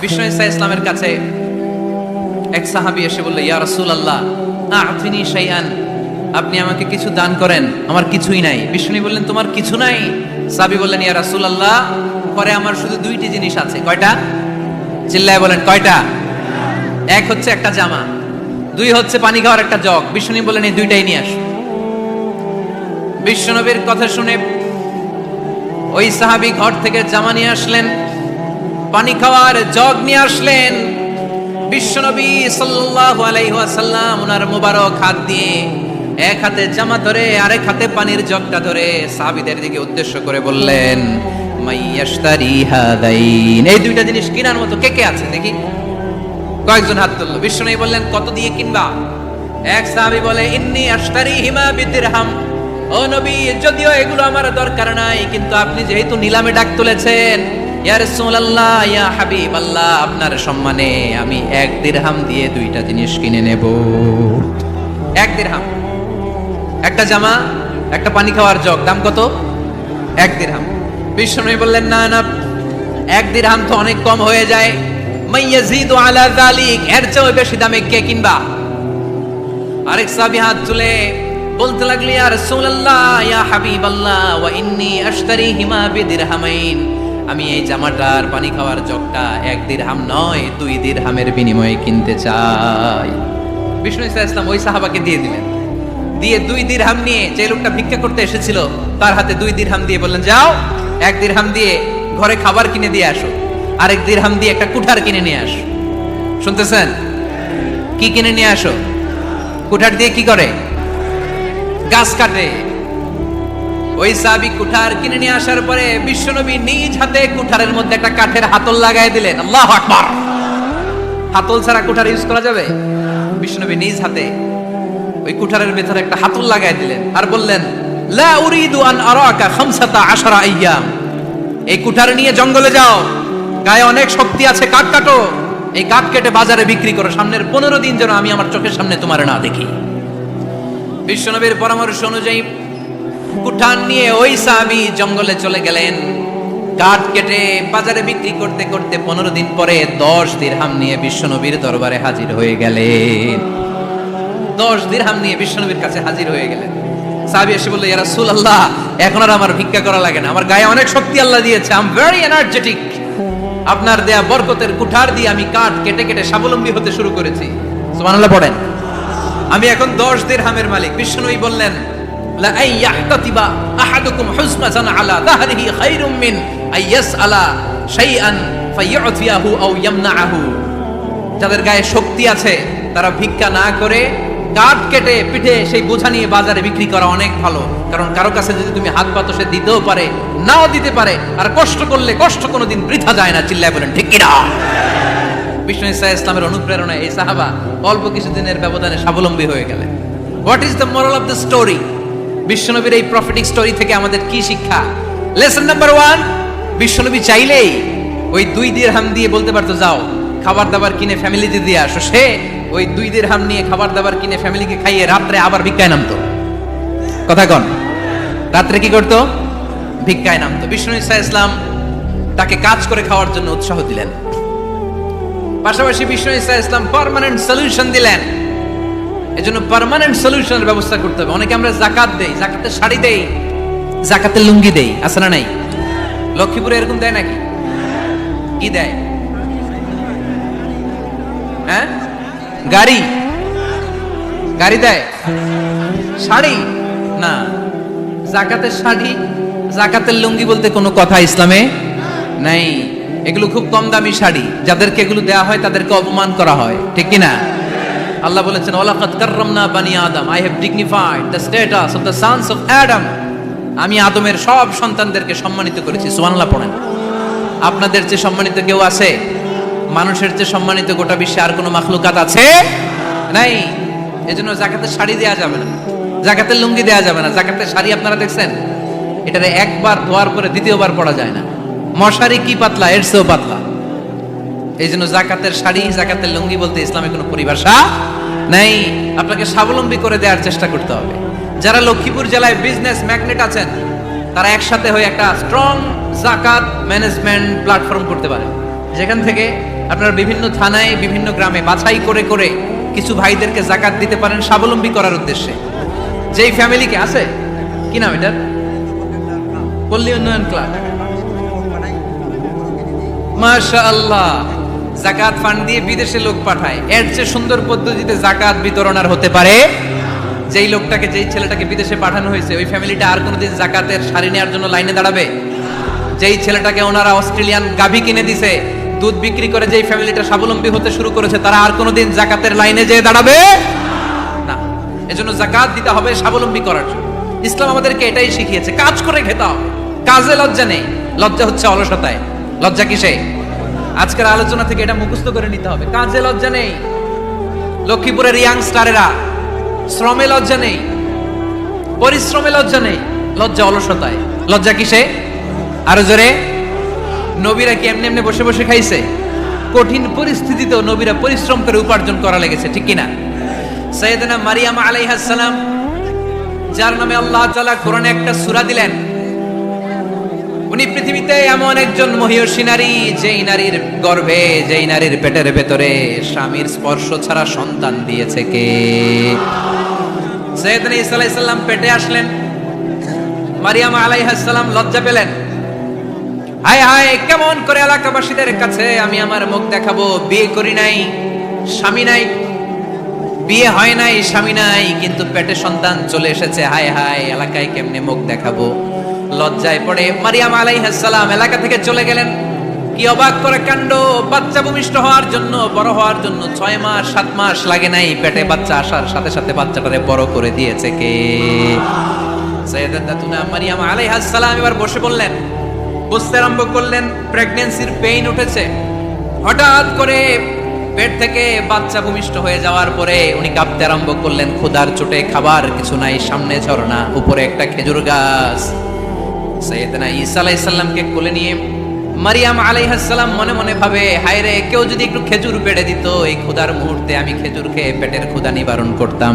বিষ্ণু ইসা ইসলামের কাছে এক সাহাবী এসে বলল, ইয়া রাসূলুল্লাহ আ'তিনি শাইআন, আপনি আমাকে কিছু দান করেন, আমার কিছুই নাই। বিষ্ণু বললেন, তোমার কিছু নাই? সাহাবী বললেন, ইয়া রাসূলুল্লাহ পরে আমার শুধু দুইটি জিনিস আছে। কয়টা? চিল্লায় বলেন কয়টা? এক হচ্ছে একটা জামা, দুই হচ্ছে পানি খাওয়ার একটা জগ। বিষ্ণু বললেন, এই দুইটাই নিয়ে আস। বিশ্বনবীর কথা শুনে ওই সাহাবী ঘর থেকে জামা নিয়ে আসলেন, পানি খাওয়ার জগ নিয়ে আসলেন। বিশ্বনবী সাল্লাল্লাহু আলাইহি ওয়াসাল্লাম ওনার মোবারক হাত দিয়ে এক হাতে জামা ধরে আরেক হাতে পানির জগটা ধরে সাহাবীদের দিকে উদ্দেশ্য করে বললেন, মাইয়াশতারি হাদাইন, এই দুইটা জিনিস কেনার মতো কে কে আছে দেখি? কয়েকজন হাত তুললো। বিশ্বনবী বললেন, কত দিয়ে কিনবা? এক সাহাবী বলে, ইন্নী আশতারিহিমা বিদিরহাম, ও নবী যদিও এগুলো আমার দরকার নাই, কিন্তু আপনি যেহেতু নিলামে ডাক তুলেছেন, ইয়া রাসূলুল্লাহ ইয়া হাবিবাল্লাহ, আপনার সম্মানে আমি 1 দিরহাম দিয়ে দুইটা জিনিস কিনে নেব। 1 দিরহাম, একটা জামা, একটা পানি খাওয়ার জগ, দাম কত? 1 দিরহাম। বিশ্বনবী বললেন, না না, 1 দিরহাম তো অনেক কম হয়ে যায়, মাইয়াজিদু আলা যালিক, এর চেয়ে বেশি দামে কে কিনবা? আরেক সাহাবী হাত তুলে বলতে লাগলি, ইয়া রাসূলুল্লাহ ইয়া হাবিবাল্লাহ ওয়া ইন্নী আশতারিহিমা বিদিরহামাইন, আমি এই জামাটার পানি খাওয়ার জগটা 1 দিরহাম নয় 2 দিরহামের বিনিময়ে কিনতে চাই। বিষ্ণু ইসা ইসলাম ওই সাহাবাকে দিয়ে দিলেন। দিয়ে 2 দিরহাম নিয়ে, যে লোকটা ভিক্ষা করতে এসেছিল তার হাতে 2 দিরহাম দিয়ে বললেন, যাও 1 দিরহাম দিয়ে ঘরে খাবার কিনে দিয়ে আসো, আরেক দিরহাম দিয়ে একটা কুঠার কিনে নিয়ে আসো। শুনতেছেন? কি কিনে নিয়ে আসো? কুঠার দিয়ে কি করে? গাছ কাটে। ওই সাহাবী কুঠার কিনে নিয়ে আসার পরে বিশ্বনবী নিজ হাতে কুঠারের মধ্যে একটা কাঠের হাতল লাগাই দিলেন। আল্লাহু আকবার! হাতল ছাড়া কুঠার ইউজ করা যাবে? বিশ্বনবী নিজ হাতে ওই কুঠারের ভেতরে একটা হাতল লাগাই দিলেন আর বললেন, লা উরিদু আন আরাকা 15 আইয়াম, এই কুঠার নিয়ে জঙ্গলে যাও, গায়ে অনেক শক্তি আছে, কাঠ কাটো, এই কাঠ কেটে বাজারে বিক্রি করো, সামনের 15 দিন যেন আমি আমার চোখের সামনে তোমার না দেখি। বিশ্বনবীর পরামর্শ অনুযায়ী কুঠার নিয়ে ওই সাহাবী জঙ্গলে চলে গেলেন। কাঠ কেটে বাজারে বিক্রি করতে করতে 15 দিন পরে 10 দিরহাম নিয়ে বিশ্বনবীর দরবারে হাজির হয়ে গেলেন। 10 দিরহাম নিয়ে বিশ্বনবীর কাছে হাজির হয়ে গেলেন। সাহাবী এসে বলল, ইয়া রাসূলুল্লাহ এখন আর আমার ভিক্ষা করা লাগে না, আমার গায়ে অনেক শক্তি আল্লাহ দিয়েছে, আই এম ভেরি এনার্জেটিক, আপনার দেয়া বরকতের কুঠার দিয়ে আমি কাঠ কেটে কেটে স্বাবলম্বী হতে শুরু করেছি। সুবহানাল্লাহ পড়েন। আমি এখন 10 দিরহামের মালিক। বিশ্বনবী বললেন, লা আইয়াহতাতিবা আহাদুকুম হুজমাতান আলা যাহরিহি খায়রুম মিন আইয়াসআলা শাইআন ফায়ু'তিয়াহু আও ইয়ামনাহু, যাদের গায়ে শক্তি আছে তারা ভিক্ষা না করে কাঠ কেটে পিঠে সেই বোঝা নিয়ে বাজারে বিক্রি করা অনেক ভালো, কারণ কারো কাছে যদি তুমি হাত পাতো সে দিতেও পারে, নাও দিতে পারে, আর কষ্ট করলে কষ্ট কোনোদিন বৃথা যায় না। চিল্লায় বলেন ঠিক কিনা? বিষ্ণু ইসা ইসলামের অনুপ্রেরণায় এই সাহাবা অল্প কিছুদিনের ব্যবধানে স্বাবলম্বী হয়ে গেলেন। What is the moral of the story? বিশ্বনবীর এই প্রফেটিক স্টোরি থেকে আমাদের কি শিক্ষা? লেসন নাম্বার 1, বিশ্বনবী চাইলেই ওই 2 দিরহাম দিয়ে বলতে পারতো, যাও খাবার দাবার কিনে ফ্যামিলিতে দিয়ে আসো। সে ওই 2 দিরহাম নিয়ে খাবার দাবার কিনে ফ্যামিলিকে খাইয়ে রাত্রে আবার ভিক্ষায় নামতো। কথা কন? রাত্রে কি করতো? ভিক্ষায় নামতো। বিষ্ণু ইসা ইসলাম তাকে কাজ করে খাওয়ার জন্য উৎসাহ দিলেন। পাশাপাশি বিষ্ণু ইসা ইসলাম পার্মানেন্ট সলিউশন দিলেন। এজন্য পার্মানেন্ট সলিউশনের ব্যবস্থা করতে হবে। অনেকে আমরা যাকাত দেই, যাকাতের শাড়ি দেই, যাকাতের লুঙ্গি দেই, আছে না নাই? লক্ষ্মীপুরে এরকম দেয় নাকি? কি দেয়? হ্যাঁ, গাড়ি, গাড়ি দেয়, শাড়ি না। যাকাতের শাড়ি, যাকাতের লুঙ্গি বলতে কোনো কথা ইসলামে নাই। এগুলো খুব কম দামি শাড়ি, যাদেরকে এগুলো দেয়া হয় তাদেরকে অপমান করা হয়, ঠিক কি না? আল্লাহ বলেছেন, ওয়ালাকাদ কাররামনা বানি আদম, I have dignified the status of the sons of Adam, আমি আদমের সব সন্তানদেরকে সম্মানিত করেছি। সুবহানাল্লাহ পড়েন। আপনাদের চেয়ে সম্মানিত কেউ আছে? মানুষের চেয়ে সম্মানিত গোটা বিশ্বে আর কোনো মাখলুকাত আছে? নাই। এজন্য যাকাতের শাড়ি দেয়া যাবে না, যাকাতের লুঙ্গি দেয়া যাবে না। যাকাতের শাড়ি আপনারা দেখছেন, এটারে একবার ধোয়ার পরে দ্বিতীয়বার পরা যায় না। মশারি কি পাতলা, এর চেয়েও পাতলা। এই জন্য যাকাতের শাড়ি, যাকাতের লুঙ্গি বলতে ইসলামে কোনো পরিভাষা নাই। আপনাকে স্বাবলম্বী করে দেওয়ার চেষ্টা করতে হবে। যারা লক্ষ্মীপুর জেলায় বিজনেস ম্যাগনেট আছেন, তারা একসাথে হয়ে একটা স্ট্রং যাকাত ম্যানেজমেন্ট প্ল্যাটফর্ম করতে পারে, যেখান থেকে আপনারা বিভিন্ন থানায় বিভিন্ন গ্রামে বাছাই করে করে কিছু ভাইদেরকে যাকাত দিতে পারেন স্বাবলম্বী করার উদ্দেশ্যে। যেই ফ্যামিলিকে আছে, কি নাম এটার, পল্লী উন্নয়ন ক্লাব, মাশাআল্লাহ, যাকাত ফান্ড দিয়ে বিদেশে লোক পাঠায়। এর চেয়ে সুন্দর পদ্ধতিতে যাকাত বিতরণ আর হতে পারে? যেই লোকটাকে, যেই ছেলেটাকে বিদেশে পাঠানো হয়েছে, ওই ফ্যামিলিটা আর কোনোদিন যাকাতের শাড়ি নেওয়ার জন্য লাইনে দাঁড়াবে? যেই ছেলেটাকে ওনারা অস্ট্রেলিয়ান গাভী কিনে দিছে, দুধ বিক্রি করে যেই ফ্যামিলিটা স্বাবলম্বী হতে শুরু করেছে, তারা আর কোনোদিন যাকাতের লাইনে যেয়ে দাঁড়াবে না। এজন্য যাকাত দিতে হবে স্বাবলম্বী করার জন্য। ইসলাম আমাদেরকে এটাই শিখিয়েছে, কাজ করে খেতে হবে। কাজে লজ্জা নেই, লজ্জা হচ্ছে অলসতায়। লজ্জা কিসে? আজকের আলোচনা থেকে এটা মুখস্থ করে নিতে হবে, কাজে লজ্জা নেই। লক্ষ্মীপুরের ইয়াংস্টারেরা শ্রমে লজ্জা নেই, পরিশ্রমে লজ্জা নেই, লজ্জা অলসতায়। লজ্জা কিসে? আরো জোরে। নবীরা কি এমনি এমনি বসে বসে খাইছে? কঠিন পরিস্থিতিতেও নবীরা পরিশ্রম করে উপার্জন করা লেগেছে, ঠিক কিনা? সাইয়েদনা মারিয়াম আলাইহিস সালাম, যার নামে আল্লাহ তাআলা কোরআনে একটা সূরা দিলেন, উনি পৃথিবীতে এমন একজন মহিয়সী নারী, যেই নারীর গর্ভে, যেই নারীর পেটের ভেতরে স্বামীর স্পর্শ ছাড়া সন্তান দিয়েছে কে? সাইয়েদনা ঈসা আলাইহিস সালাম পেটে আসলেন, মারিয়াম আলাইহিস সালাম লজ্জা পেলেন। হায় হায়, কেমন করে এলাকাবাসীদের কাছে আমি আমার মুখ দেখাবো? বিয়ে করি নাই, স্বামী নাই, বিয়ে হয় নাই, স্বামী নাই, কিন্তু পেটে সন্তান চলে এসেছে। হায় হায়, এলাকায় কেমনে মুখ দেখাবো? লজ্জায় পড়ে মারিয়াম আলাইহিস সালাম এলাকা থেকে চলে গেলেন। কি অবাক করে কাণ্ড! বাচ্চা ভূমিষ্ঠ হওয়ার জন্য, বড় হওয়ার জন্য 6 মাস 7 মাস লাগে নাই, পেটে বাচ্চা আসার সাথে সাথে বাচ্চাটারে বড় করে দিয়েছে কে? সাইয়েদাতুনা মারিয়াম আলাইহিস সালাম এবার বসে বললেন, বুঝতে আরম্ভ করলেন প্রেগন্যান্সির পেইন উঠেছে। হঠাৎ করে পেট থেকে বাচ্চা ভূমিষ্ঠ হয়ে যাওয়ার পরে উনি কাঁপতে আরম্ভ করলেন। ক্ষুধার চোটে খাবার কিছু নাই, সামনে ঝর্ণা, উপরে একটা খেজুর গাছ। সাইয়েদনা ঈসা আলাইহিস সালামকে কোলে নিয়ে মারিয়াম আলাইহিস সালাম মনে মনে ভাবে, হায় রে, কেউ যদি একটু খেজুর পেড়ে দিত, এই ক্ষুধার মুহূর্তে আমি খেজুর খেয়ে পেটের ক্ষুধা নিবারণ করতাম।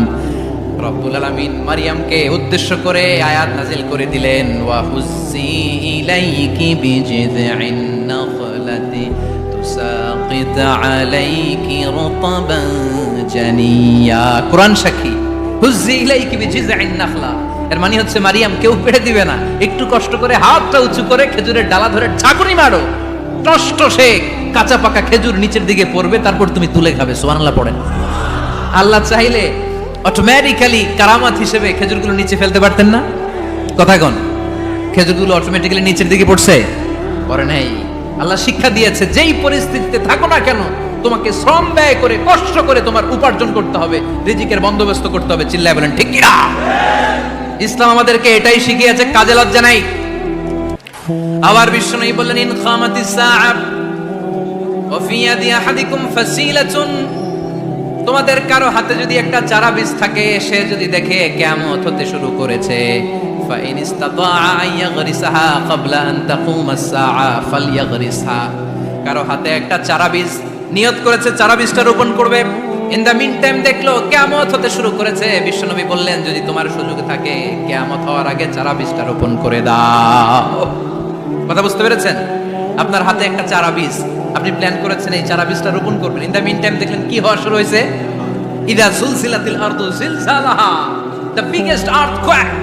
রব্বুল আলামিন মারিয়ামকে উদ্দেশ্য করে আয়াত নাজিল করে দিলেন, ওয়া হুজ্জি ইলাইকি বিজিযইন নাখলাতি তুসাকিত আলাইকি রুতাবান জানিয়া। কুরআন সাক্ষী, হুজ্জি ইলাইকি বিজিযইন নাখলা, এর মানে হচ্ছে মারিয়াম, কেউ পেড়ে দিবে না, একটু কষ্ট করে হাতটা উঁচু করে খেজুরের ডালা ধরে ঝাঁকুনি মারো, টষ্ট সে কাঁচা পাকা খেজুর নিচের দিকে পড়বে, তারপর তুমি তুলে খাবে। সুবহানাল্লাহ পড়েন। আল্লাহ চাইলে অটোমেটিক্যালি কারামাত হিসেবে খেজুরগুলো নিচে ফেলতে পারতেন না? কথা কোন? খেজুরগুলো অটোমেটিক্যালি নিচের দিকে পড়ছে? পড়ে নাই। আল্লাহ শিক্ষা দিয়েছে, যেই পরিস্থিতিতে থাকো না কেন, তোমাকে শ্রম ব্যয় করে কষ্ট করে তোমার উপার্জন করতে হবে, রিজিকের বন্দোবস্ত করতে হবে। চিল্লায় বলেন ঠিক কিনা? ইসলাম আমাদেরকে এটাই শিখিয়েছে, কাজে লজ্জা নাই। আবার বিশ্বনবী বললেন, ইন খামাতিস সাআ ওয়া ফি ইয়াদি আহাদিকুম ফাসিলাতুন, তোমাদের কারো হাতে যদি একটা চারা বীজ থাকে, সে যদি দেখে কিয়ামত হতে শুরু করেছে, ফা ইন ইসতাতাআ আন ইয়াগরিসাহা ক্বাবলা আন তাকুমাস সাআ ফালইয়াগরিসহা, কারো হাতে একটা চারা বীজ নিয়ত করেছে, চারা বীজটা রোপণ করবে, ইন দা মিন টাইম দেখলো কিয়ামত হতে শুরু করেছে, বিশ্বনবী বললেন, যদি তোমার সুযোগ থাকে কিয়ামত হওয়ার আগে চারা বীজটা রোপণ করে দাও। কথা বুঝতে পেরেছেন? আপনার হাতে একটা চারা বীজ, আপনি প্ল্যান করেছেন এই চারা বীজটা রোপণ করবেন, ইন দা মিন টাইম দেখলেন কি হওয়া শুরু হয়েছে? ইদা জুলজিলাতিল আরদু জিলজালাহা, দ্য বিগেস্ট আর্থকোয়েক,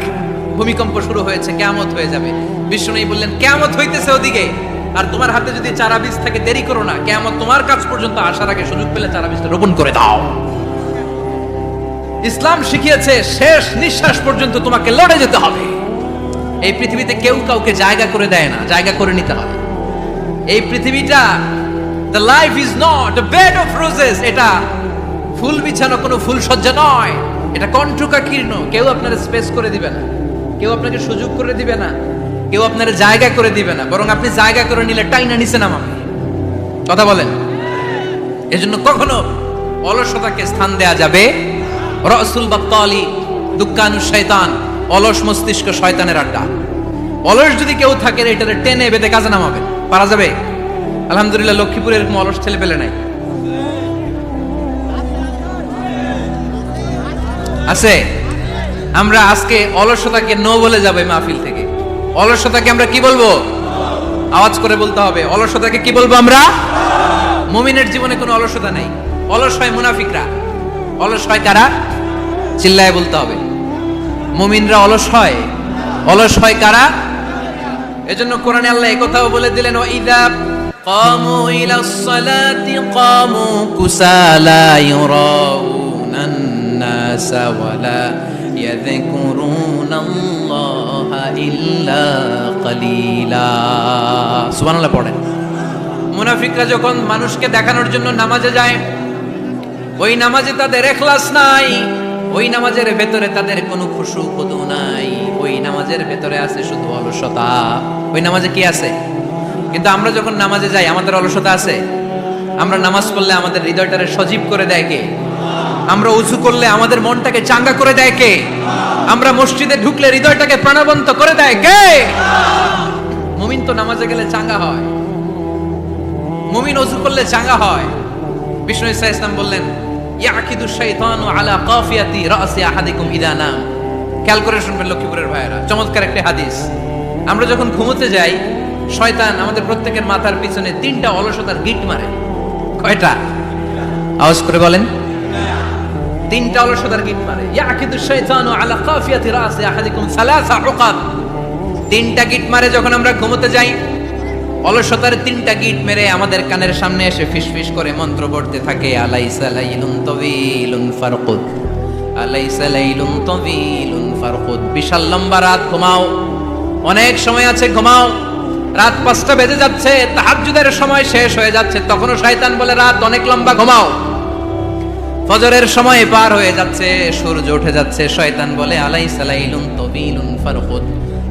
ভূমিকম্প শুরু হয়েছে, কিয়ামত হয়ে যাবে। বিশ্বনবী বললেন, কিয়ামত হইতেছে ওদিকে, আর তোমার হাতে যদি চারা বীজ থাকে, দেরি করো না, কিয়ামত তোমার কাছ পর্যন্ত আসার আগে সুযোগ পেলে চারা বীজটা রোপণ করে দাও। ইসলাম শিখিয়েছে শেষ নিঃশ্বাস পর্যন্ত তোমাকে লড়ে যেতে হবে। এই পৃথিবীতে কেউ কাউকে জায়গা করে দেয় না, জায়গা করে নিতে হবে। এই পৃথিবীটা, the life is not a bed of roses, এটা ফুল বিছানো কোনো ফুল সজ্জা নয়, এটা কণ্টকাকীর্ণ। কেউ আপনার স্পেস করে দিবে না, কেউ আপনাকে সুযোগ করে দিবে না, কেউ আপনার জায়গা করে দিবে না, বরং আপনি জায়গা করে নিলে টাইনা নিচে নামাবে। কথা বলেন। এজন্য কখনো অলসতাকে স্থান দেয়া যাবে। রাসূল বাত্তালি দুক্কানু শয়তান, অলস মস্তিষ্ক শয়তানের আড্ডা। অলস যদি কেউ থাকে, এটারে টেনে বেঁধে কাজে নামাবেন, পারা যাবে? আলহামদুলিল্লাহ, লক্ষ্মীপুরে এরকম অলস ছেলে পেলে নাই, আছে। আমরা আজকে অলসতাকে নো বলে যাবো এই মাহফিল থেকে। অলসতাকে আমরা কি বলবো? আওয়াজ করে বলতে হবে, অলসতাকে কি বলবো আমরা? মুমিনের জীবনে কোনো অলসতা নাই। অলস হয় মুনাফিকরা। অলস হয় কারা? চিল্লায় বলতে হবে। মুমিনরা অলস হয়। অলস হয় কারা? এজন্য কোরআনে আল্লাহ একথাও বলে দিলেন, ওয়াইদা কামু ইলাস সালাতি কামু কুসালা ইউরাউনান নাসা ওয়ালা ইয়াযকুরুনাল্লাহা ইল্লা কালিলা। সুবহানাল্লাহ পড়েন। মুনাফিকরা যখন মানুষকে দেখানোর জন্য নামাজে যায়, ওই নামাজে তাদের ইখলাস নাই, ওই নামাজের ভেতরে তাদের কোনো খুশু খুদু নাই, ওই নামাজের ভেতরে আছে শুধু অলসতা। ওই নামাজে কি আছে? কিন্তু আমরা যখন নামাজে যাই আমাদের অলসতা আছে? আমরা নামাজ পড়লে আমাদের হৃদয়টারে সজীব করে দেয় কে? আমরা উযু করলে আমাদের মনটাকে চাঙ্গা করে দেয় কে? আমরা মসজিদে ঢুকলে হৃদয়টাকে প্রাণবন্ত করে দেয় কে? মুমিন তো নামাজে গেলে চাঙ্গা হয়, মুমিন উযু করলে চাঙ্গা হয়। বিষ্ণু ঈসা ইসলাম বললেন, ইয়াকিদু শাইতানু আলা কাফিয়াতি রাসি আহাদিকুম ইদা নাম। খেয়াল করে শুনবেন লক্ষ্মীপুরের ভাইয়েরা, চমৎকার একটা হাদিস। আমরা যখন ঘুমোতে যাই, শয়তান আমাদের প্রত্যেকের মাথার পিছনে 3টা অলসতার গিট মারে। কয়টা? আওয়াজ করে বলেন। 3টা অলসতার গিট মারে। ইয়াকিদু শাইতানু আলা কাফিয়াতি রাসি আহাদিকুম সালাসা উকাদ। 3টা গিট মারে যখন আমরা ঘুমোতে যাই। অলসতার 3টা গিট মেরে আমাদের কানের সামনে এসে ফিসফিস করে মন্ত্র পড়তে থাকে, আলাইসা লাইলুন তাওয়িলুন ফারকুদ, আলাইসা লাইলুন তাওয়িলুন ফারকুদ। বিশাল লম্বা রাত, ঘুমাও। অনেক সময় আছে, ঘুমাও। রাত 5টা বেজে যাচ্ছে, তাহাজ্জুদের সময় শেষ হয়ে যাচ্ছে, তখনও শয়তান বলে রাত অনেক লম্বা, ঘুমাও। ফজরের সময় পার হয়ে যাচ্ছে, সূর্য উঠে যাচ্ছে, শয়তান বলে আলাইসা লাইলুন তাওয়িলুন ফারকুদ,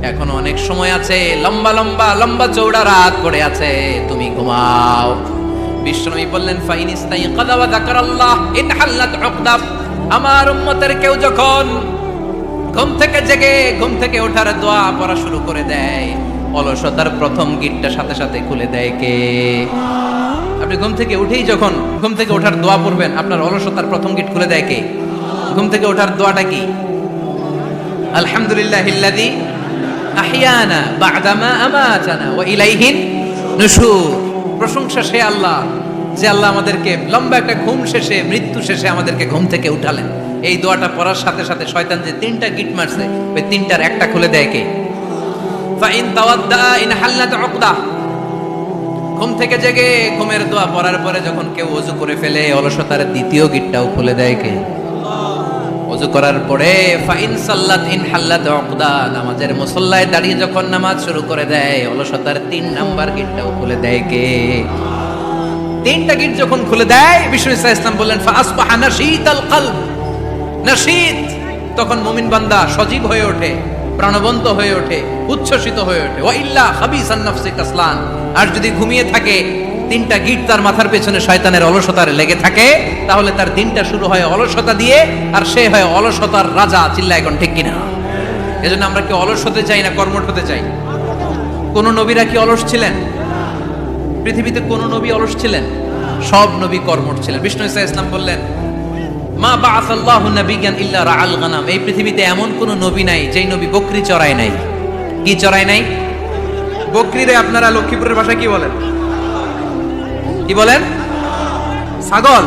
এখন অনেক সময় আছে, লম্বা লম্বা লম্বা চৌড়া রাত পড়ে আছে, তুমি ঘুমাও। বিশ্বনবী বললেন, ফাইনিস্তাইকাযা ওয়া যাকারাল্লাহ ইনহাল্লাত উকদা। আমার উম্মতের কেউ যখন ঘুম থেকে জেগে ঘুম থেকে ওঠার দোয়া পড়া শুরু করে দেয়, অলসতার প্রথম গিটটা সাথে সাথে খুলে দেয় কে? আপনি ঘুম থেকে উঠেই যখন ঘুম থেকে ওঠার দোয়া পড়বেন, আপনার অলসতার প্রথম গিট খুলে দেয় কে? ঘুম থেকে ওঠার দোয়াটা কি? আলহামদুলিল্লাহিল্লাযী আহিয়ানা বা'দামা আমাতানা ওয়া ইলাইহিন নুশুর। প্রশংসা সে আল্লাহ, যে আল্লাহ আমাদেরকে লম্বা একটা ঘুম শেষে, মৃত্যু শেষে আমাদেরকে ঘুম থেকে উঠালেন। এই দোয়াটা পড়ার সাথে সাথে শয়তান যে 3টা গিট মারছে, ওই 3টার একটা খুলে দেয় কে? Fine তাওয়াদ্দা in হাল্লাত উকদা। ঘুম থেকে জেগে ঘুমের দোয়া পড়ার পরে যখন কেউ ওযু করে ফেলে, অলসতার দ্বিতীয় গিটটাও খুলে দেয় কে? ওযু করার পরে ফাইন সাল্লাত ইন হাল্লাত উকদা, নামাজের মুসল্লায় দাঁড়িয়ে যখন নামাজ শুরু করে দেয়, অলসতার 3 নাম্বার গিটটাও খুলে দেয় কে? 3টা গিট যখন খুলে দেয়, বিষ্ণু ঈসা ইসলাম বললেন, ফাআসবাহা নাশীতাল কলব। নাশীত, তখন মুমিন বান্দা সজীব হয়ে ওঠে, প্রাণবন্ত হয়ে ওঠে, উচ্ছ্বসিত হয়ে ওঠে। ওয়া ইল্লা খাবিসান নাফসি কাসলান। আর যদি ঘুমিয়ে থাকে, 3টা গিট তার মাথার পেছনে শয়তানের অলসতার লেগে থাকে, তাহলে তার দিনটা শুরু হয় অলসতা দিয়ে, আর সে হয় অলসতার রাজা। চিল্লায় এখন ঠিক কিনা? এজন্য আমরা কি অলস হতে চাই না কর্মঠ হতে চাই? কোন নবীরা কি অলস ছিলেন? পৃথিবীতে কোন নবী অলস ছিলেন? সব নবী কর্মঠ ছিলেন। বিষ্ণু ঈসা ইসলাম বললেন, মা বাআসাল্লাহু নাবিয়্যান ইল্লা রাআল গানাম। এই পৃথিবীতে এমন কোন নবী নাই যেই নবী বকরি চড়ায় নাই। কি চড়ায় নাই? বকরিরে আপনারা লক্ষ্মীপুরের ভাষায় কি বলেন? কি বলেন? ছাগল।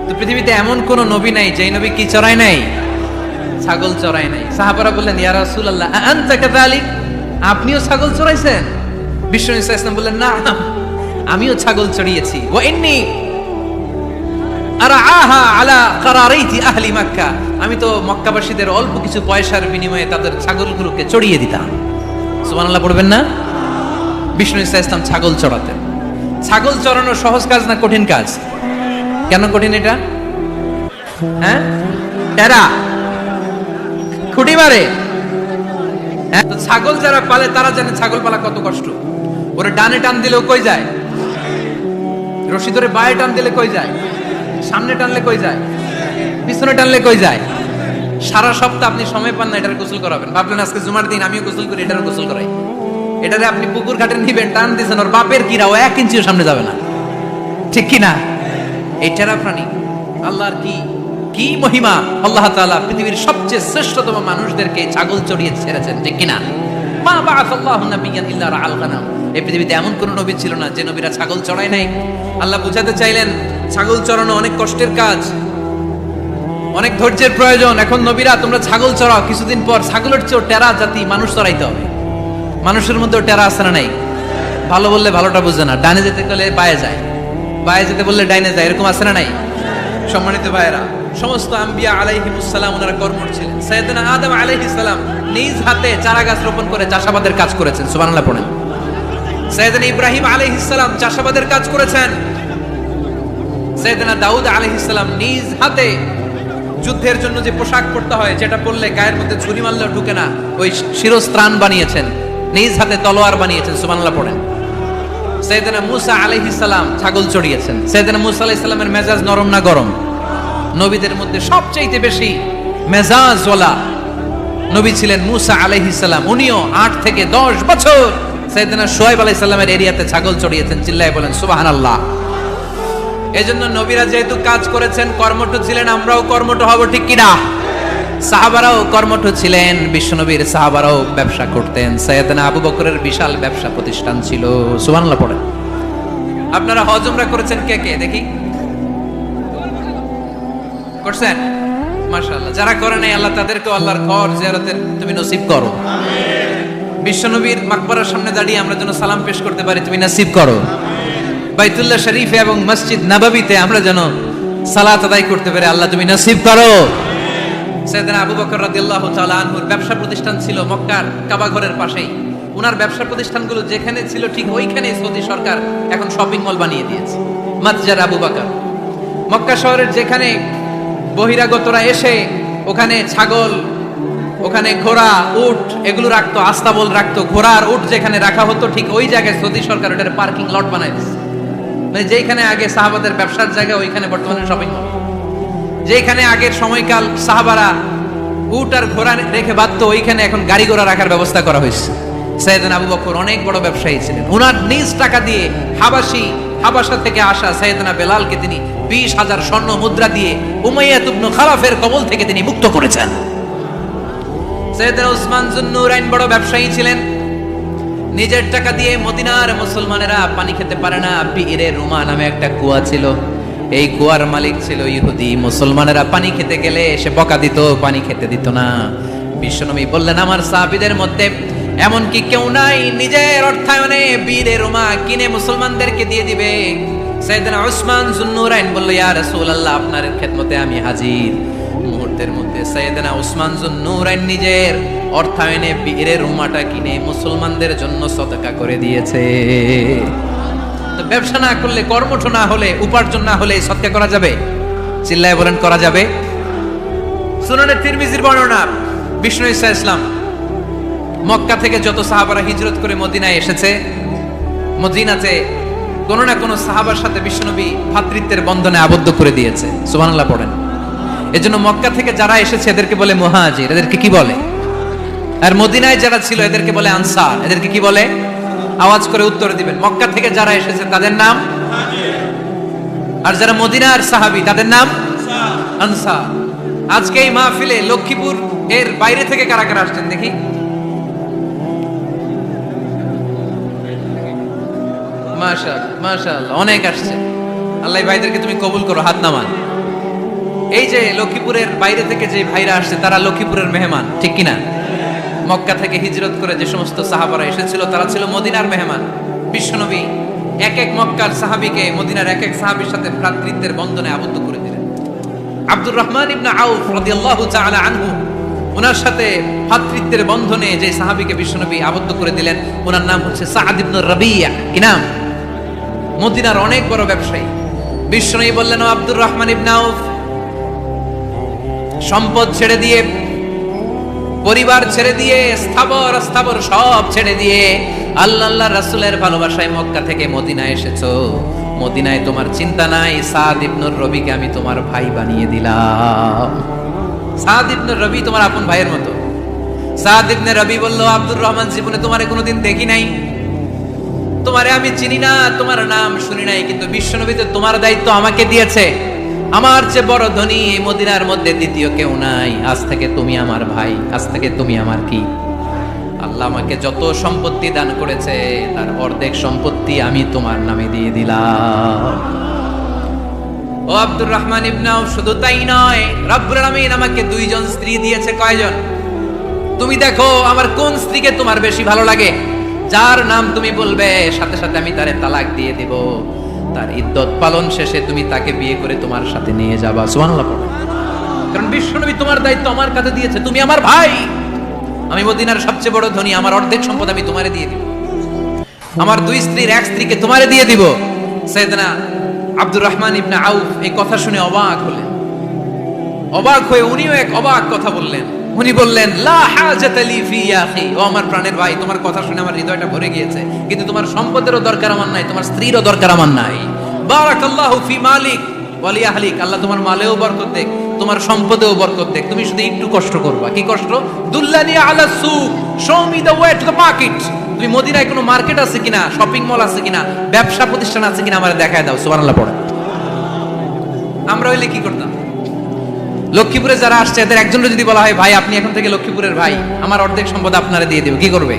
তো পৃথিবীতে এমন কোন নবী নাই যেই নবী কি চড়ায় নাই? ছাগল চড়ায় নাই। সাহাবারা বললেন, ইয়া রাসূলুল্লাহ আনতা কাযালিক, আপনিও ছাগল চড়াইছেন? বিষ্ণু ঈসা ইসলাম বললেন, না, আমিও ছাগল চড়িয়েছি। ওয়া ইন্নী আরআহা আলা কারারাইতি আহলি মক্কা, আমি তো মক্কাবাসীদের অল্প কিছু পয়সার বিনিময়ে তাদের ছাগলগুলোকে চড়িয়ে দিতাম। সুবহানাল্লাহ পড়বেন না? বিষ্ণু ঈসা ইসলাম ছাগল চড়াতেন। ছাগল চড়ানো সহজ কাজ না কঠিন কাজ? কেন কঠিন এটা? হ্যাঁ, টেরা খুঁটি মারে। হ্যাঁ, তো ছাগল যারা পালে তারা জানে ছাগল পালা কত কষ্ট। ওরে ডানে টান দিলেও কই যায়? রশি ধরে বায়ে টান দিলে কই যায়? সামনে টানলে কই যায়? পিছনে টানলে কই যায়? সারা সপ্তাহ আপনি সময় পান না এটার গোসল করাবেন। ভাবলেন আজকে জুমার দিন আমিও গোসল করি, এটার গোসল করাই। এটারে আপনি পুকুর ঘাটে নিবেন, টান দিয়েছেন, ওর বাপের কিরাও 1 ইঞ্চিও সামনে যাবে না। ঠিক কি না? এই টেরা প্রাণী আল্লাহর কি মহিমা! আল্লাহ তাআলা পৃথিবীর সবচেয়ে শ্রেষ্ঠতম মানুষদেরকে ছাগল চড়িয়ে ছেড়েছেন। ঠিক কি না? মা বাআসাল্লাহু নাবিয়্যান ইল্লা রাআল গানাম। এই পৃথিবীতে এমন কোন নবী ছিল না যে নবীরা ছাগল চড়ায় নাই। আল্লাহ বুঝাতে চাইলেন ছাগল চড়ানো অনেক কষ্টের কাজ, অনেক ধৈর্যের প্রয়োজন। এখন নবীরা তোমরা ছাগল চড়াও, কিছুদিন পর ছাগলের চেয়েও টেরা জাতি মানুষ চড়াইতে হবে। মানুষের মধ্যেও টেরা আছে না নাই? ভালো বললে ভালোটা বুঝে না, ডানে যেতে গেলে বায়ে যায়, বায়ে যেতে বললে ডাইনে যায়, এরকম আছে না নাই? সম্মানিত ভাইয়েরা, সমস্ত আম্বিয়া আলাইহিমুস সালাম ওনারা কর্মঠ ছিলেন। সাইয়েদনা আদম আলাইহিস সালাম নিজ হাতে চারা গাছ রোপণ করে চাষাবাদের কাজ করেছেন, সুবহানাল্লাহ পড়েন। সাইয়েদনা ইব্রাহিম আলাইহিস সালাম চাষাবাদের কাজ করেছেন। সাইয়েদনা দাউদ আলাইহিস সালাম নিজ হাতে যুদ্ধের জন্য যে পোশাক পরতে হয়, যেটা পরলে গায়ের মধ্যে ছুরি মারলেও ঢুকে না, ওই শিরস্ত্রাণ বানিয়েছেন, নিজ হাতে তলোয়ার বানিয়েছেন, সুবহানাল্লাহ পড়েন। সাইয়েদনা মূসা আলাইহিস সালাম ছাগল চড়িয়েছেন। সাইয়েদনা মূসা আলাইহিস সালামের মেজাজ নরম না গরম? নবীদের মধ্যে সবচেয়ে বেশি মেজাজওয়ালা নবী ছিলেন মূসা আলাইহিস সালাম। উনিও 8 থেকে 10 বছর সাইয়েদনা শুআয়ব আলাইহিস সালামের এরিয়াতে ছাগল চড়িয়েছেন। চিল্লায়ে বলেন সুবহানাল্লাহ। এজন্য নবীরা যেহেতু কাজ করেছেন, কর্মঠ ছিলেন, আমরাও কর্মঠ হব, ঠিক কি না? সাহাবারাও কর্মঠ ছিলেন, বিশ্বনবীর সাহাবারাও ব্যবসা করতেন। সাইয়েদনা আবু বকরের বিশাল ব্যবসা প্রতিষ্ঠান ছিল, সুবহানাল্লাহ পড়েন। আপনারা হজ উমরা করেছেন কে কে দেখি? করছেন? মাশাআল্লাহ। যারা করে নাই আল্লাহ তাদেরকে আল্লাহর ঘর জিয়ারতের তুমি নসিব করো। বিশ্বনবীর মাকবারার সামনে দাঁড়িয়ে আমরা যেন সালাম পেশ করতে পারি, তুমি নসিব করো। বাইতুল্লাহ শরীফে এবং মসজিদ নববীতে আমরা যেন সালাত আদায় করতে পারি, আল্লাহ তুমি নসিব করো। সাইয়েদনা আবু বকর রাদিয়াল্লাহু তাআলা আনহুর ব্যবসা প্রতিষ্ঠান ছিল মক্কার কাবা ঘরের পাশেই। ওনার ব্যবসা প্রতিষ্ঠানগুলো যেখানে ছিল ঠিক ওইখানে সৌদি সরকার এখন শপিং মল বানিয়ে দিয়েছে, মাতজার আবু বকর। মক্কা শহরের যেখানে বহিরাগতরা এসে ওখানে ছাগল, ওখানে ঘোড়া, উট এগুলো রাখতো, আস্তাবল রাখতো, ঘোড়া আর উট যেখানে রাখা হতো ঠিক ওই জায়গায় সৌদি সরকার ওটার পার্কিং লট বানায় দিয়েছে। মানে যেখানে আগে সাহাবাদের ব্যবসার জায়গা, ওইখানে বর্তমানে শপিং মল। যেখানে আগের সময়কাল সাহাবারা উট আর ঘোড়া রেখে বাঁধতো, ওইখানে এখন গাড়ি ঘোড়া রাখার ব্যবস্থা করা হয়েছে। সাইয়েদনা আবু বকর অনেক বড় ব্যবসায়ী ছিলেন। ওনার নিজ টাকা দিয়ে হাবাসা থেকে আসা সাইয়েদনা বেলালকে তিনি 20,000 স্বর্ণ মুদ্রা দিয়ে উমাইয়া ইবনে খালাফের কবল থেকে তিনি মুক্ত করেছেন। সাইয়েদনা উসমান যুন্নুরাইন বড় ব্যবসায়ী ছিলেন। নিজের টাকা দিয়ে মদিনার মুসলমানেরা পানি খেতে পারে না, বিইরে রুমা নামে একটা কুয়া ছিল, এই কুয়ার মালিক ছিল ইহুদি। মুসলমানেরা পানি খেতে গেলে সে বকা দিত, পানি খেতে দিত না। বিশ্বনবী বললেন আমার সাহাবীদের মধ্যে এমন কি কেউ নাই নিজের অর্থায়নে বিইরে রুমা কিনে মুসলমানদেরকে দিয়ে দিবে? সাইয়েদনা উসমান যুন্নুরাইন বলল ইয়া রাসূলুল্লাহ, আপনার খেদমতে আমি হাজির। মুহূর্তের মধ্যে সাইয়েদনা উসমান যুন্নুরাইন নিজের অর্থায়নে বিইরে রুমাটা কিনে মুসলমানদের জন্য সদকা করে দিয়েছে। তো ব্যবসা না করলে, কর্মঠ না হলে, উপার্জন না হলে সদকা করা যাবে? চিল্লায় বলেন করা যাবে? সুনানে তিরমিজির বর্ণনা, বিষ্ণু ঈসা ইসলাম মক্কা থেকে যত সাহাবারা হিজরত করে মদিনায় এসেছে, মদিনাতে কোন না কোন সাহাবার সাথে বিশ্বনবী ভ্রাতৃত্বের বন্ধনে আবদ্ধ করে দিয়েছে, সুবহানাল্লাহ পড়েন। এজন্য মক্কা থেকে যারা এসেছে এদেরকে বলে মুহাজির, এদেরকে কি বলে? আর মদিনায় যারা ছিল এদেরকে বলে আনসার, এদেরকে কি বলে? আওয়াজ করে উত্তর দিবেন। মক্কা থেকে যারা এসেছে তাদের নাম আর যারা মদিনার সাহাবী তাদের নাম আনসার। আজকে এই মাহফিলে লক্ষ্মীপুর এর বাইরে থেকে কারা কারা আসছেন দেখি? মাশাআল্লাহ, মাশাআল্লাহ, অনেক আসছে। আল্লাহ ভাইদেরকে তুমি কবুল করো, হাত নামান। এই যে লক্ষ্মীপুরের বাইরে থেকে যে ভাইরা আসছে তারা লক্ষ্মীপুরের মেহমান, ঠিক কিনা? মক্কা থেকে হিজরত করে যে সমস্ত সাহাবারা এসেছিল তারা ছিল মদিনার মেহমান। বিশ্বনবী এক এক মক্কার সাহাবীকে মদিনার এক এক সাহাবীর সাথে ভ্রাতৃত্বের বন্ধনে আবদ্ধ করে দিলেন। আব্দুর রহমান ইবনে আউফ রাদিয়াল্লাহু তাআলা আনহু, ওনার সাথে ভ্রাতৃত্বের বন্ধনে যে সাহাবীকে বিশ্বনবী আবদ্ধ করে দিলেন ওনার নাম হচ্ছে সাআদ ইবনে রাবিয়া। কি নাম? মদিনার অনেক বড় ব্যবসায়ী। বিশ্বনবী বললেন ও আব্দুর রহমান ইবনে আউফ, সম্পদ ছেড়ে দিয়ে, পরিবার ছেড়ে দিয়ে, স্থাবর সব ছেড়ে দিয়ে আল্লাহ রাসূলের ভালোবাসায় মক্কা থেকে মদিনায় এসেছো। মদিনায় তোমার চিন্তা নাই, সাদ ইবনে রবিকে আমি তোমার ভাই বানিয়ে দিলাম। সাদ ইবনে রবি তোমার আপন ভাইয়ের মতো। সাদ ইবনে রবি বলল আব্দুর রহমান, জীবনে তোমারে কোনোদিন দেখি নাই, তোমারে আমি চিনি না, তোমার নাম শুনি নাই, কিন্তু বিশ্বনবী তো তোমার দায়িত্ব আমাকে দিয়েছে। আমার চেয়ে বড় ধনী এই মদিনার মধ্যে দ্বিতীয় কেউ নাই। আজ থেকে তুমি আমার ভাই, আজ থেকে তুমি আমার কি? আল্লাহ আমাকে যত সম্পত্তি দান করেছে তার অর্ধেক সম্পত্তি আমি তোমার নামে দিয়ে দিলাম। ও আব্দুর রহমান ইবনে আউফ, শুধু তাই নয়, রব্বুল আলামিন আমাকে দুইজন স্ত্রী দিয়েছে। কয়জন? তুমি দেখো আমার কোন স্ত্রীকে তোমার বেশি ভালো লাগে, যার নাম তুমি বলবে সাথে সাথে আমি তারে তালাক দিয়ে দেব। তার ইদ্যত পালন শেষে তুমি তাকে বিয়ে করে তোমার সাথে নিয়ে যাবা। সুবহানাল্লাহ পড়ো। কারণ বিশ্বনবী তোমার দায়িত্ব আমার কাছে দিয়েছে, তুমি আমার ভাই, আমি মদিনার সবচেয়ে বড় ধনী, আমার অর্ধেক সম্পদ আমি তোমারে দিয়ে দিব। আমার দুই স্ত্রীর এক স্ত্রীকে তোমারে দিয়ে দিব। সাইয়েদনা আব্দুর রহমান ইবনে আউফ এই কথা শুনে অবাক হলেন। অবাক হয়ে উনিও এক অবাক কথা বললেন। উনি বললেন, লা হাজাতা লি ফি ইয়া আখি, ও আমার প্রাণের ভাই, তোমার কথা শুনে আমার হৃদয়টা ভরে গিয়েছে, কিন্তু তোমার সম্পদেরও দরকার আমার নাই, তোমার স্ত্রীরও দরকার আমার নাই। বারাকাল্লাহু ফি মালিক ওয়া লি আহলিক, আল্লাহ তোমার মালেও বরকত দেখ, তোমার সম্পদেও বরকত দেখ। তুমি শুধু একটু কষ্ট করবা। কি কষ্ট? দুল্লানি আলা সুক, show me the way to the market. তুমি মদিনায় কোনো মার্কেট আছে কিনা, শপিং মল আছে কিনা, ব্যবসা প্রতিষ্ঠান আছে কিনা আমারে দেখায় দাও। সুবহানাল্লাহ পড়ে। আমরা হইলে কি করতাম? লক্ষ্মীপুরে যারা আসছে এদের একজনের যদি বলা হয়, ভাই আপনি এখন থেকে লক্ষ্মীপুরের ভাই, আমার অর্ধেক সম্পদ আপনারে দিয়ে দেব, কি করবে?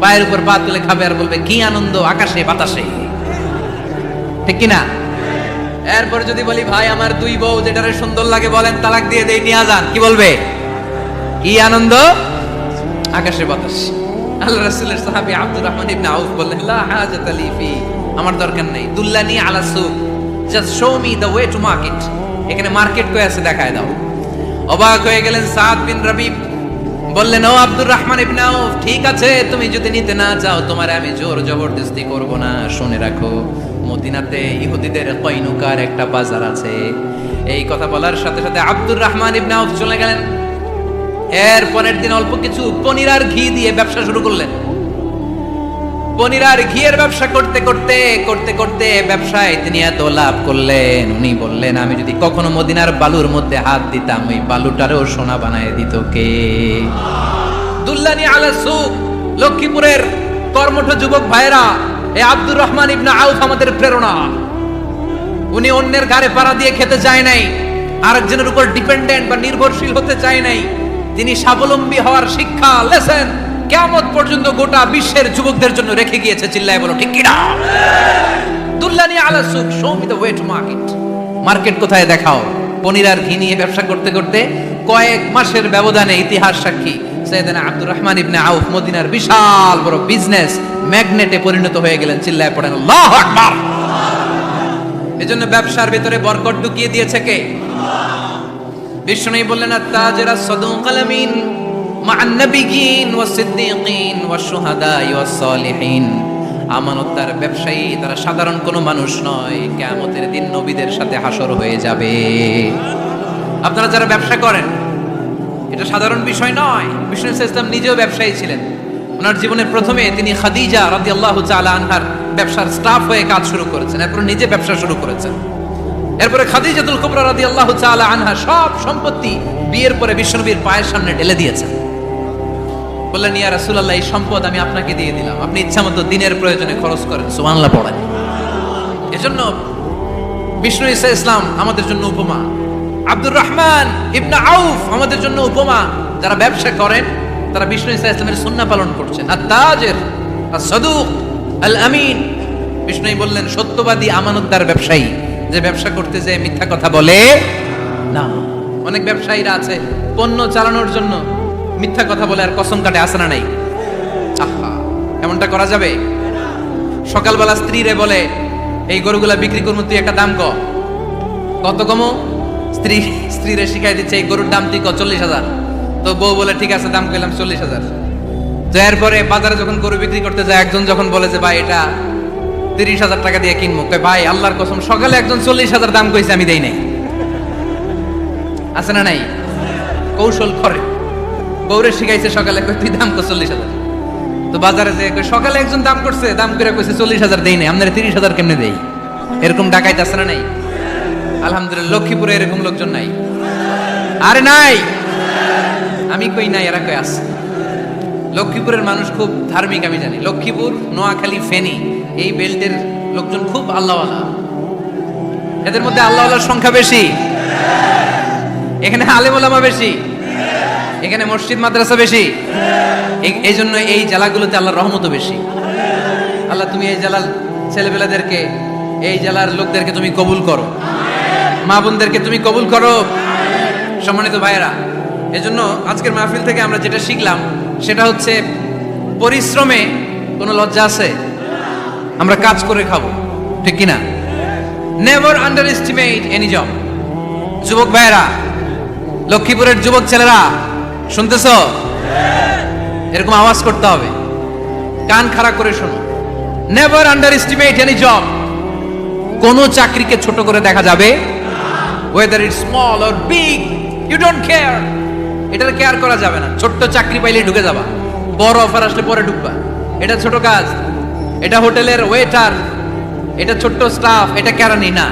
পায়ের উপর পা তুলে খাবে আর বলবে কি আনন্দ আকাশে বাতাসে, ঠিক কিনা? এরপর যদি বলি, ভাই আমার দুই বউ যেটারে সুন্দর লাগে বলেন তালাক দিয়ে দেই, নিয়ে যান, কি বলবে? কি আনন্দ আকাশে বাতাসে। আল্লাহ রাসূলের সাহাবী আব্দুর রহমান ইবনে আউফ বললেন, লা হাজাতা লি ফি, আমার দরকার নেই। দুল্লানি আলা সুক, just show me the way to market, এখানে মার্কেট কই আছে দেখায় দাও। অবাক হয়ে গেলেন সাদ বিন রবিব, বললেন, ও আব্দুর রহমান ইবনে আউফ, ঠিক আছে তুমি যদি নিতে না চাও তোমারে আমি জোর জবরদস্তি করব না। শুনে রাখো, মদিনাতে ইহুদিদের কয়নুকার একটা বাজার আছে। এই কথা বলার সাথে সাথে আব্দুর রহমান ইবনে আউফ চলে গেলেন। এর পরের দিন অল্প কিছু পনির আর ঘি দিয়ে ব্যবসা শুরু করলেন। পনির আর ঘিয়ের ব্যবসা করতে করতে করতে করতে ব্যবসায় তিনি এত লাভ করলেন, উনি বললেন, আমি যদি কখনো মদিনার বালুর মধ্যে হাত দিতাম ওই বালুটারও সোনা বানায় দিত কে? দুল্লানি আলা সুক, লক্ষ্মীপুরের কর্মঠ যুবক ভাইরা, এই আব্দুর রহমান ইবনে আউফ আমাদের প্রেরণা। উনি অন্যের ঘাড়ে পাড়া দিয়ে খেতে চায় নাই, আরেকজনের উপর ডিপেন্ডেন্ট বা নির্ভরশীল হতে চায় নাই। তিনি স্বাবলম্বী হওয়ার শিক্ষা, লেসন কিয়ামত পর্যন্ত গোটা বিশ্বের যুবকদের জন্য রেখে গিয়েছে। চিল্লায় বলো ঠিক কিনা? দুল্লানি আলা সুক, show me the way to market. Market কোথায় দেখাও। পনির আর ঘি নিয়ে ব্যবসা করতে করতে কয়েক মাসের ব্যবধানে ইতিহাস সাক্ষী সাইয়েদনা আব্দুর রহমান ইবনে আউফ মদিনার বিশাল বড় বিজনেস ম্যাগনেটে পরিণত হয়ে গেলেন। চিল্লায় পড়েন আল্লাহু আকবার। এজন্য ব্যবসার ভিতরে বরকত ঢুকিয়ে দিয়েছে কে? বিষ্ণু বললেন, আত-তাজির আস-সাদুকাল আমিন মা'আন নাবিয়্যিন ওয়াস-সিদ্দীকিন ওয়াশ-শুহাদা'i ওয়াস-সালিহিন। আমানতদার ব্যবসায়ী তারা সাধারণ কোনো মানুষ নয়, কিয়ামতের দিন নবীদের সাথে হাসর হয়ে যাবে। আপনারা যারা ব্যবসা করেন, এটা সাধারণ বিষয় নয়। বিষ্ণু ইসলাম নিজেও ব্যবসায়ী ছিলেন। ওনার জীবনের প্রথমে তিনি খাদিজা রাদিয়াল্লাহু তাআলা আনহার ব্যবসার স্টাফ হয়ে কাজ শুরু করেছেন, এরপর নিজে ব্যবসা শুরু করেছেন। এরপরে খাদিজাতুল কুবরা রাদিয়াল্লাহু তাআলা আনহা সব সম্পত্তি বিয়ের পরে বিশ্বনবীর পায়ের সামনে ঢেলে দিয়েছেন। বললেন, ইয়া রাসূলুল্লাহ, এই সম্পদ আমি আপনাকে দিয়ে দিলাম, আপনি ইচ্ছামতো দিনের প্রয়োজনে খরচ করেন। সুবহানাল্লাহ পড়েন। এজন্য বিষ্ণু ইসলাম আমাদের জন্য উপমা, আব্দুর রহমান ইবনে আউফ আমাদের জন্য উপমা। যারা ব্যবসা করেন তারা বিষ্ণু ইসলামের সুন্নাহ পালন করছেন। আত-তাজির আস-সাদুক আল আমিন, বিষ্ণুই বললেন সত্যবাদী আমানতদার ব্যবসায়ী, যে ব্যবসা করতে যায় মিথ্যা কথা বলে না। অনেক ব্যবসায়ীরা আছে পণ্য চালানোর জন্য মিথ্যা কথা বলে আর কসম কাটে, আছে না নাই? আহা, এমনটা করা যাবে? সকালবেলা স্ত্রীরে বলে, এই গরুগুলা বিক্রি করবো, তুই একটা দাম কত কমো? স্ত্রীরে শিখাই দিচ্ছে, এই গরুর দাম তুই 40,000। তো বউ বলে, ঠিক আছে দাম কইলাম 40,000। তো এরপরে বাজারে যখন গরু বিক্রি করতে যায়, একজন যখন বলে যে ভাই এটা 30,000 টাকা দিয়ে কিনবো, কয় ভাই আল্লাহর কসম সকালে একজন 40,000 দাম কইছে, আমি দেই নাই। আছে না নাই? কৌশল করে। বউরে শিখাইছে সকালে, কয় তুই দাম কর 40,000। তো বাজারে যে সকালে একজন দাম করছে, দাম করে কইছে 40,000 দেই নাই, আপনারা 30,000 কেমনে দেই? এরকম ডাকাইত আছে না নাই? আলহামদুলিল্লাহ লক্ষ্মীপুরে এরকম লোকজন নাই। আরে নাই, আমি কই নাই, এরা কই আছে। লক্ষ্মীপুরের মানুষ খুব ধার্মিক, আমি জানি। লক্ষ্মীপুর, নোয়াখালী, ফেনী এই বেল্টের লোকজন খুব আল্লাহওয়ালা। এদের মধ্যে আল্লাহওয়ালার সংখ্যা বেশি, এখানে আলেম ওলামা বেশি। এখানে মসজিদ মাদ্রাসা বেশি, এই জন্য এই জেলাগুলোতে আল্লাহর রহমতও বেশি। আল্লাহ তুমি এই জেলার ছেলেপেলাদেরকে, এই জেলার লোকদেরকে তুমি কবুল করো, মা বোনদেরকে তুমি কবুল করো। সম্মানিত ভাইয়েরা, এজন্য আজকের মাহফিল থেকে আমরা যেটা শিখলাম সেটা হচ্ছে পরিশ্রমে কোনো লজ্জা আছে? আমরা কাজ করে খাবো, ঠিক কিনা? Never underestimate any job. যুবক ভাইয়েরা, লক্ষ্মীপুরের যুবক ছেলেরা শুনতেছ? এরকম আওয়াজ করতে হবে, কান খাড়া করে শোনো। Never underestimate any job. কোন চাকরিকে ছোট করে দেখা যাবে, whether it small or big, you don't care. এটার কেয়ার করা যাবে না। ছোট্ট চাকরি পাইলে ঢুকে যাবা, বড় অফার আসলে পরে ঢুকবা। এটা ছোট কাজ, এটা হোটেলের ওয়েটার, এটা ছোট্ট স্টাফ, এটা কেরানি না।